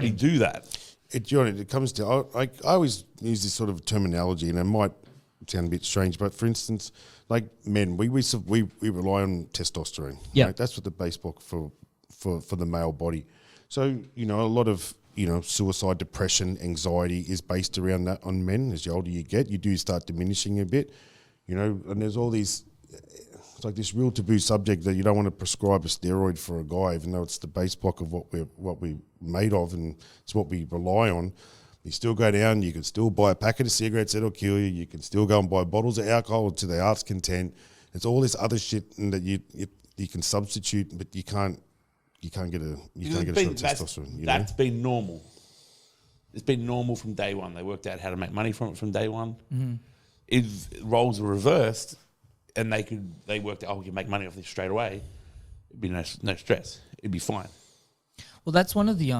already do that. It comes to, I always use this sort of terminology, and it might sound a bit strange, but for instance, like men, we rely on testosterone. Yeah. Right? That's what the base block for the male body. So, a lot of, suicide, depression, anxiety is based around that on men. As the older you get, you do start diminishing a bit, and there's all these, it's like this real taboo subject that you don't want to prescribe a steroid for a guy, even though it's the base block of what we're made of and it's what we rely on. You still go down, you can still buy a packet of cigarettes that'll kill you. You can still go and buy bottles of alcohol to the heart's content. It's all this other shit that you can substitute, but you can't get a shot of testosterone. That's been normal. It's been normal from day one. They worked out how to make money from it from day one. Mm-hmm. If roles were reversed, and they worked out, we can make money off this straight away, it'd be no stress. It'd be fine. Well, that's one of the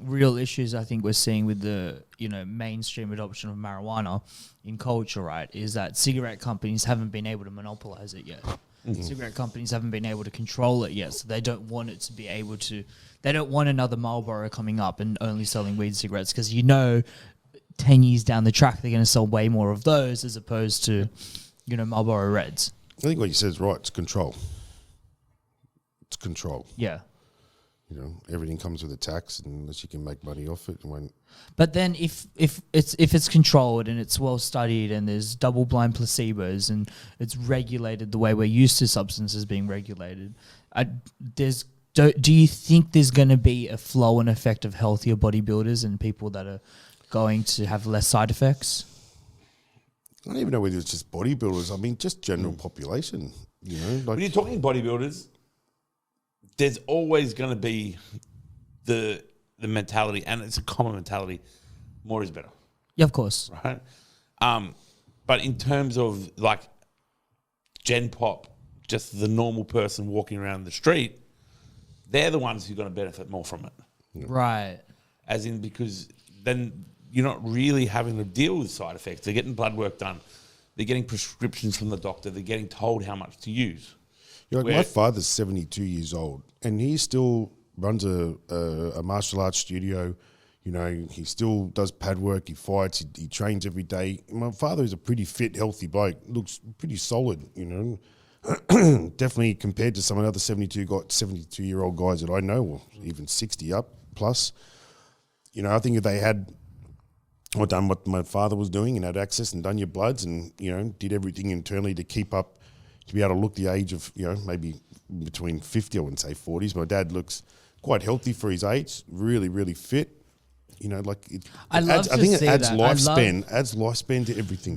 real issues I think we're seeing with the mainstream adoption of marijuana in culture, right? Is that cigarette companies haven't been able to monopolize it yet. Mm-hmm. Cigarette companies haven't been able to control it yet, so they don't want it to be able to. They don't want another Marlboro coming up and only selling weed cigarettes because 10 years down the track they're going to sell way more of those as opposed to Marlboro Reds. I think what you said is right. It's control. It's control. Yeah. Everything comes with a tax, and unless you can make money off it, But then if it's controlled and it's well studied and there's double blind placebos and it's regulated the way we're used to substances being regulated, do you think there's going to be a flow and effect of healthier bodybuilders and people that are going to have less side effects? I don't even know whether it's just bodybuilders. I mean, just general population. When you're talking bodybuilders, there's always going to be the mentality, and it's a common mentality, more is better. Yeah, of course. Right? But in terms of like Gen Pop, just the normal person walking around the street, they're the ones who are going to benefit more from it. Right. As in, because then you're not really having to deal with side effects. They're getting blood work done. They're getting prescriptions from the doctor. They're getting told how much to use. My father's 72 years old, and he still runs a martial arts studio. He still does pad work. He fights. He trains every day. My father is a pretty fit, healthy bloke. Looks pretty solid. Definitely compared to some of the other 72-year-old guys that I know, or even 60 up plus. I think if they had done what my father was doing and had access and done your bloods and did everything internally to keep up. To be able to look the age of, maybe between 50, I wouldn't say 40s. My dad looks quite healthy for his age, really, really fit. I think it adds lifespan to everything.